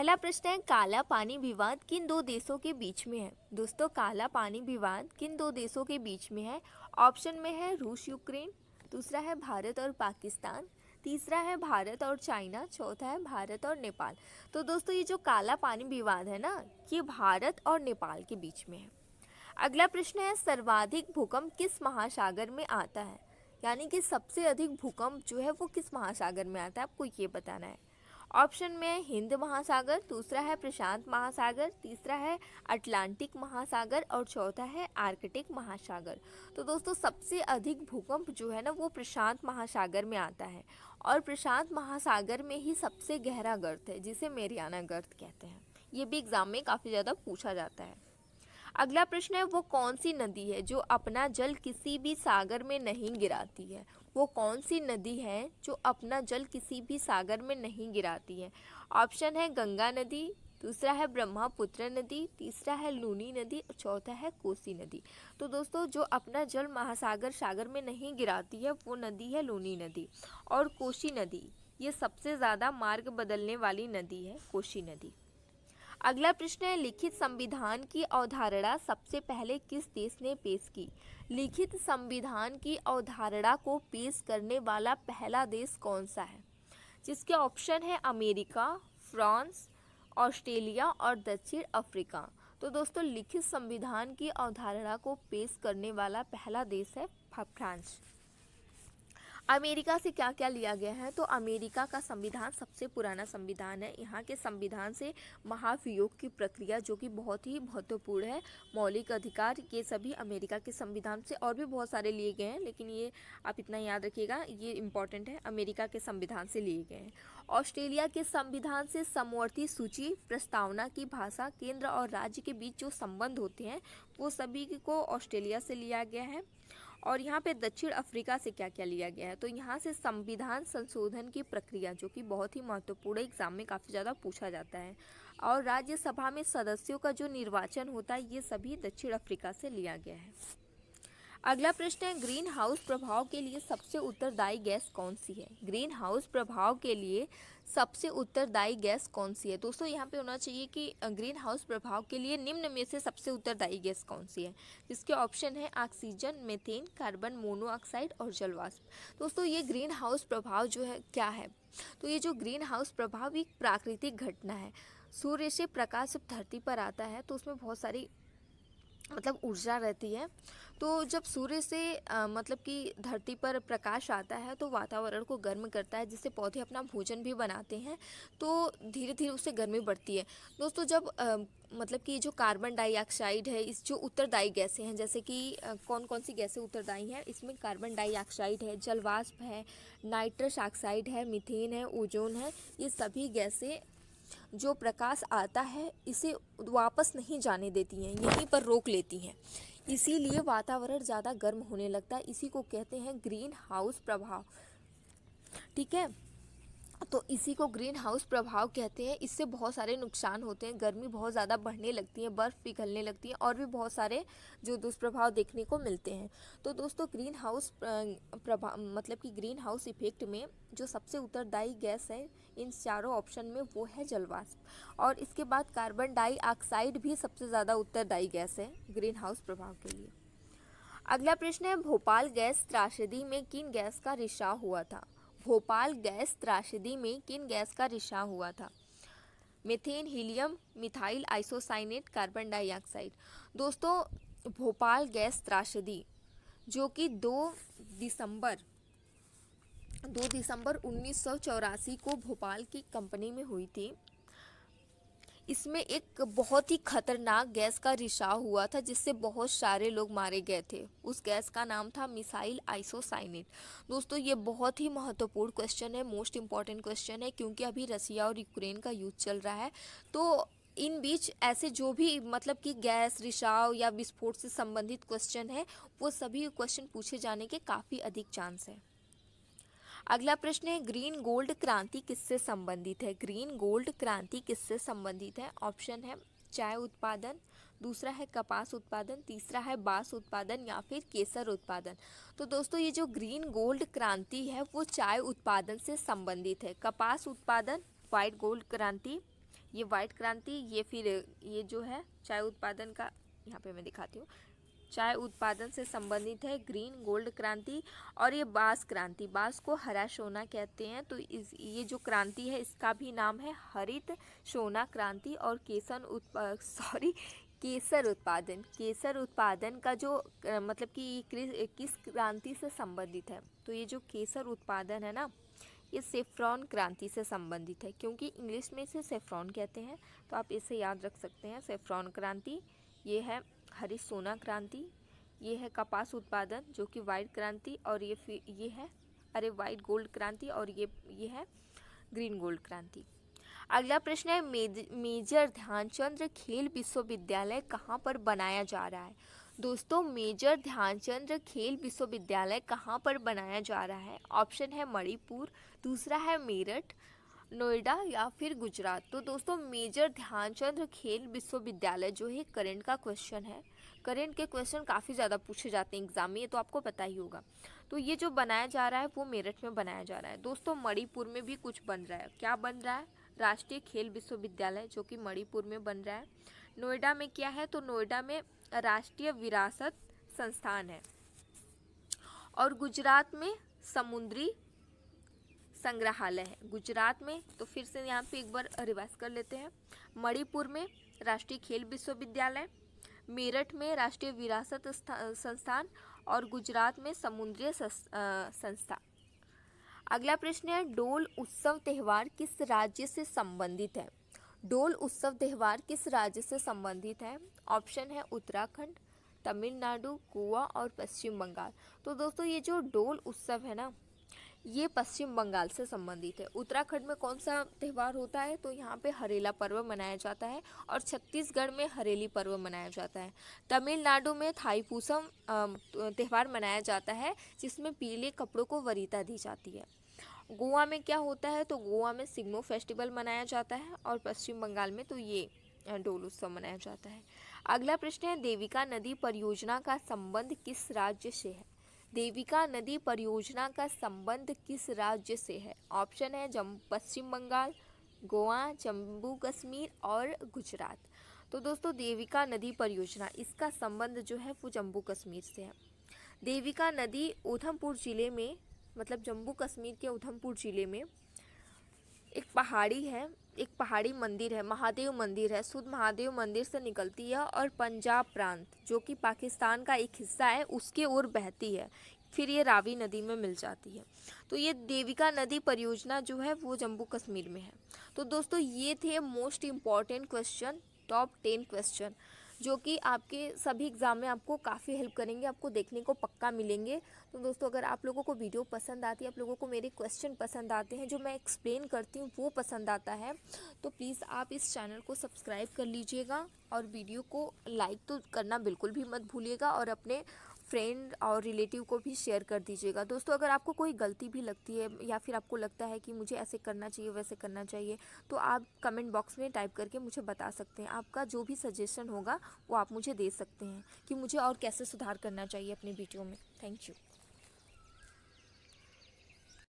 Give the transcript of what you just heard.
पहला प्रश्न है, काला पानी विवाद किन दो देशों के बीच में है। दोस्तों, काला पानी विवाद किन दो देशों के बीच में है। ऑप्शन में है रूस यूक्रेन, दूसरा है भारत और पाकिस्तान, तीसरा है भारत और चाइना, चौथा है भारत और नेपाल। तो दोस्तों, ये जो काला पानी विवाद है ना, ये भारत और नेपाल के बीच में है। अगला प्रश्न है, सर्वाधिक भूकंप किस महासागर में आता है। यानी कि सबसे अधिक भूकंप जो है वो किस महासागर में आता है, आपको ये बताना है। ऑप्शन में है हिंद महासागर, दूसरा है प्रशांत महासागर, तीसरा है अटलांटिक महासागर और चौथा है आर्कटिक महासागर। तो दोस्तों, सबसे अधिक भूकंप जो है ना वो प्रशांत महासागर में आता है और प्रशांत महासागर में ही सबसे गहरा गर्त है जिसे मेरियाना गर्त कहते हैं। ये भी एग्जाम में काफ़ी ज़्यादा पूछा जाता है। अगला प्रश्न है, वो कौन सी नदी है जो अपना जल किसी भी सागर में नहीं गिराती है। वो कौन सी नदी है जो अपना जल किसी भी सागर में नहीं गिराती है। ऑप्शन है गंगा नदी, दूसरा है ब्रह्मपुत्र नदी, तीसरा है लूनी नदी और चौथा है कोसी नदी। तो दोस्तों, जो अपना जल महासागर सागर में नहीं गिराती है वो नदी है लूनी नदी और कोसी नदी। ये सबसे ज़्यादा मार्ग बदलने वाली नदी है कोसी नदी। अगला प्रश्न है, लिखित संविधान की अवधारणा सबसे पहले किस देश ने पेश की। लिखित संविधान की अवधारणा को पेश करने वाला पहला देश कौन सा है। जिसके ऑप्शन है अमेरिका, फ्रांस, ऑस्ट्रेलिया और दक्षिण अफ्रीका। तो दोस्तों, लिखित संविधान की अवधारणा को पेश करने वाला पहला देश है फ्रांस। अमेरिका से क्या क्या लिया गया है, तो अमेरिका का संविधान सबसे पुराना संविधान है। यहाँ के संविधान से महाभियोग की प्रक्रिया जो कि बहुत ही महत्वपूर्ण है, मौलिक अधिकार, ये सभी अमेरिका के संविधान से, और भी बहुत सारे लिए गए हैं लेकिन ये आप इतना याद रखिएगा, ये इम्पॉर्टेंट है, अमेरिका के संविधान से लिए गए हैं। ऑस्ट्रेलिया के संविधान से समवर्ती सूची, प्रस्तावना की भाषा, केंद्र और राज्य के बीच जो संबंध होते हैं वो सभी को ऑस्ट्रेलिया से लिया गया है। और यहाँ पे दक्षिण अफ्रीका से क्या क्या लिया गया है, तो यहाँ से संविधान संशोधन की प्रक्रिया जो कि बहुत ही महत्वपूर्ण, एग्जाम में काफ़ी ज़्यादा पूछा जाता है, और राज्यसभा में सदस्यों का जो निर्वाचन होता है ये सभी दक्षिण अफ्रीका से लिया गया है। अगला प्रश्न है, ग्रीन हाउस प्रभाव के लिए सबसे उत्तरदायी गैस कौन सी है। ग्रीन हाउस प्रभाव के लिए सबसे उत्तरदायी गैस कौन सी है। दोस्तों, यहाँ पे होना चाहिए कि ग्रीन हाउस प्रभाव के लिए निम्न में से सबसे उत्तरदायी गैस कौन सी है। जिसके ऑप्शन है ऑक्सीजन, मीथेन, कार्बन मोनोऑक्साइड और जलवाष्प। दोस्तों, ये ग्रीन हाउस प्रभाव जो है क्या है, तो ये जो ग्रीन हाउस प्रभाव एक प्राकृतिक घटना है। सूर्य से प्रकाश जब धरती पर आता है तो उसमें बहुत सारी ऊर्जा रहती है। तो जब सूर्य से मतलब कि धरती पर प्रकाश आता है तो वातावरण को गर्म करता है, जिससे पौधे अपना भोजन भी बनाते हैं, तो धीरे धीरे उससे गर्मी बढ़ती है। दोस्तों, जब मतलब कि जो कार्बन डाइऑक्साइड है, इस जो उत्तरदायी गैसें हैं, जैसे कि कौन कौन सी गैसें उत्तरदायी हैं, इसमें कार्बन डाइऑक्साइड है, जलवाष्प है, नाइट्रस ऑक्साइड है, मीथेन है, ओजोन है। ये सभी गैसें जो प्रकाश आता है इसे वापस नहीं जाने देती हैं, यहीं पर रोक लेती हैं, इसीलिए वातावरण ज़्यादा गर्म होने लगता है। इसी को कहते हैं ग्रीन हाउस प्रभाव। ठीक है, तो इसी को ग्रीन हाउस प्रभाव कहते हैं। इससे बहुत सारे नुकसान होते हैं, गर्मी बहुत ज़्यादा बढ़ने लगती है, बर्फ़ पिघलने लगती है और भी बहुत सारे जो दुष्प्रभाव देखने को मिलते हैं। तो दोस्तों, ग्रीन हाउस प्रभाव मतलब कि ग्रीन हाउस इफेक्ट में जो सबसे उत्तरदायी गैस है इन चारों ऑप्शन में वो है जलवाष्प, और इसके बाद कार्बन डाइऑक्साइड भी सबसे ज़्यादा उत्तरदायी गैस है ग्रीन हाउस प्रभाव के लिए। अगला प्रश्न है, भोपाल गैस त्रासदी में किन गैस का रिसाव हुआ था। भोपाल गैस त्रासदी में किन गैस का रिसाव हुआ था। Methane, helium, methyl isocyanate, carbon dioxide. दोस्तों, भोपाल गैस त्रासदी जो कि 2 दिसंबर 1984 को भोपाल की कंपनी में हुई थी, इसमें एक बहुत ही खतरनाक गैस का रिसाव हुआ था जिससे बहुत सारे लोग मारे गए थे। उस गैस का नाम था मिसाइल आइसोसाइनेट। दोस्तों, ये बहुत ही महत्वपूर्ण क्वेश्चन है, मोस्ट इम्पॉर्टेंट क्वेश्चन है, क्योंकि अभी रसिया और यूक्रेन का युद्ध चल रहा है। तो इन बीच ऐसे जो भी मतलब कि गैस रिसाव या विस्फोट से संबंधित क्वेश्चन है वो सभी क्वेश्चन पूछे जाने के काफ़ी अधिक चांस है। अगला प्रश्न है, ग्रीन गोल्ड क्रांति किससे संबंधित है। ग्रीन गोल्ड क्रांति किससे संबंधित है। ऑप्शन है चाय उत्पादन, दूसरा है कपास उत्पादन, तीसरा है बांस उत्पादन या फिर केसर उत्पादन। तो दोस्तों, ये जो ग्रीन गोल्ड क्रांति है वो चाय उत्पादन से संबंधित है। कपास उत्पादन व्हाइट गोल्ड क्रांति, ये वाइट क्रांति, ये फिर ये जो है चाय उत्पादन का, यहाँ पे मैं दिखाती हूँ, चाय उत्पादन से संबंधित है ग्रीन गोल्ड क्रांति। और ये बांस क्रांति, बांस को हरा सोना कहते हैं, तो ये जो क्रांति है इसका भी नाम है हरित सोना क्रांति। और केसर उत्पादन, केसर उत्पादन का जो मतलब कि किस क्रांति से संबंधित है, तो ये जो केसर उत्पादन है ना, ये सेफ्रॉन क्रांति से संबंधित है, क्योंकि इंग्लिश में इसे सेफ्रॉन कहते हैं, तो आप इसे याद रख सकते हैं, सेफ्रॉन क्रांति। ये है हरित सोना क्रांति, ये है कपास उत्पादन जो कि वाइट क्रांति, और ये है वाइट गोल्ड क्रांति, और ये है ग्रीन गोल्ड क्रांति। अगला प्रश्न है मेजर ध्यानचंद खेल विश्वविद्यालय कहाँ पर बनाया जा रहा है। दोस्तों, मेजर ध्यानचंद खेल विश्वविद्यालय कहाँ पर बनाया जा रहा है? ऑप्शन है मणिपुर, दूसरा है मेरठ, नोएडा या फिर गुजरात। तो दोस्तों, मेजर ध्यानचंद खेल विश्वविद्यालय जो है करंट का क्वेश्चन है। करंट के क्वेश्चन काफ़ी ज़्यादा पूछे जाते हैं एग्जाम में, ये तो आपको पता ही होगा। तो ये जो बनाया जा रहा है वो मेरठ में बनाया जा रहा है। दोस्तों, मणिपुर में भी कुछ बन रहा है। क्या बन रहा है? राष्ट्रीय खेल विश्वविद्यालय जो कि मणिपुर में बन रहा है। नोएडा में क्या है? तो नोएडा में राष्ट्रीय विरासत संस्थान है। और गुजरात में समुद्री संग्रहालय है। गुजरात में, तो फिर से यहाँ पे एक बार रिवाइज कर लेते हैं। मणिपुर में राष्ट्रीय खेल विश्वविद्यालय, मेरठ में राष्ट्रीय विरासत संस्थान, और गुजरात में समुद्री संस्था। अगला प्रश्न है डोल उत्सव त्यौहार किस राज्य से संबंधित है? डोल उत्सव त्यौहार किस राज्य से संबंधित है? ऑप्शन है उत्तराखंड, तमिलनाडु, गोवा और पश्चिम बंगाल। तो दोस्तों, ये जो डोल उत्सव है ना, ये पश्चिम बंगाल से संबंधित है। उत्तराखंड में कौन सा त्यौहार होता है? तो यहाँ पे हरेला पर्व मनाया जाता है, और छत्तीसगढ़ में हरेली पर्व मनाया जाता है। तमिलनाडु में थाईपूसम त्यौहार मनाया जाता है, जिसमें पीले कपड़ों को वरीता दी जाती है। गोवा में क्या होता है? तो गोवा में सिग्मो फेस्टिवल मनाया जाता है, और पश्चिम बंगाल में तो ये डोल उत्सव मनाया जाता है। अगला प्रश्न है देविका नदी परियोजना का संबंध किस राज्य से है? देविका नदी परियोजना का संबंध किस राज्य से है? ऑप्शन है पश्चिम बंगाल, गोवा, जम्मू कश्मीर और गुजरात। तो दोस्तों, देविका नदी परियोजना, इसका संबंध जो है वो जम्मू कश्मीर से है। देविका नदी उधमपुर जिले में, मतलब जम्मू कश्मीर के उधमपुर जिले में एक पहाड़ी है, एक पहाड़ी मंदिर है, महादेव मंदिर है, शुद्ध महादेव मंदिर से निकलती है, और पंजाब प्रांत जो कि पाकिस्तान का एक हिस्सा है उसके ओर बहती है, फिर ये रावी नदी में मिल जाती है। तो ये देविका नदी परियोजना जो है वो जम्मू कश्मीर में है। तो दोस्तों, ये थे most important question, top 10 question, जो कि आपके सभी एग्ज़ाम में आपको काफ़ी हेल्प करेंगे, आपको देखने को पक्का मिलेंगे। तो दोस्तों, अगर आप लोगों को वीडियो पसंद आती है, आप लोगों को मेरे क्वेश्चन पसंद आते हैं, जो मैं एक्सप्लेन करती हूँ वो पसंद आता है, तो प्लीज़ आप इस चैनल को सब्सक्राइब कर लीजिएगा, और वीडियो को लाइक तो करना बिल्कुल भी मत भूलिएगा, और अपने फ्रेंड और रिलेटिव को भी शेयर कर दीजिएगा। दोस्तों, अगर आपको कोई गलती भी लगती है, या फिर आपको लगता है कि मुझे ऐसे करना चाहिए, वैसे करना चाहिए, तो आप कमेंट बॉक्स में टाइप करके मुझे बता सकते हैं। आपका जो भी सजेशन होगा वो आप मुझे दे सकते हैं कि मुझे और कैसे सुधार करना चाहिए अपनी वीडियो में। Thank you.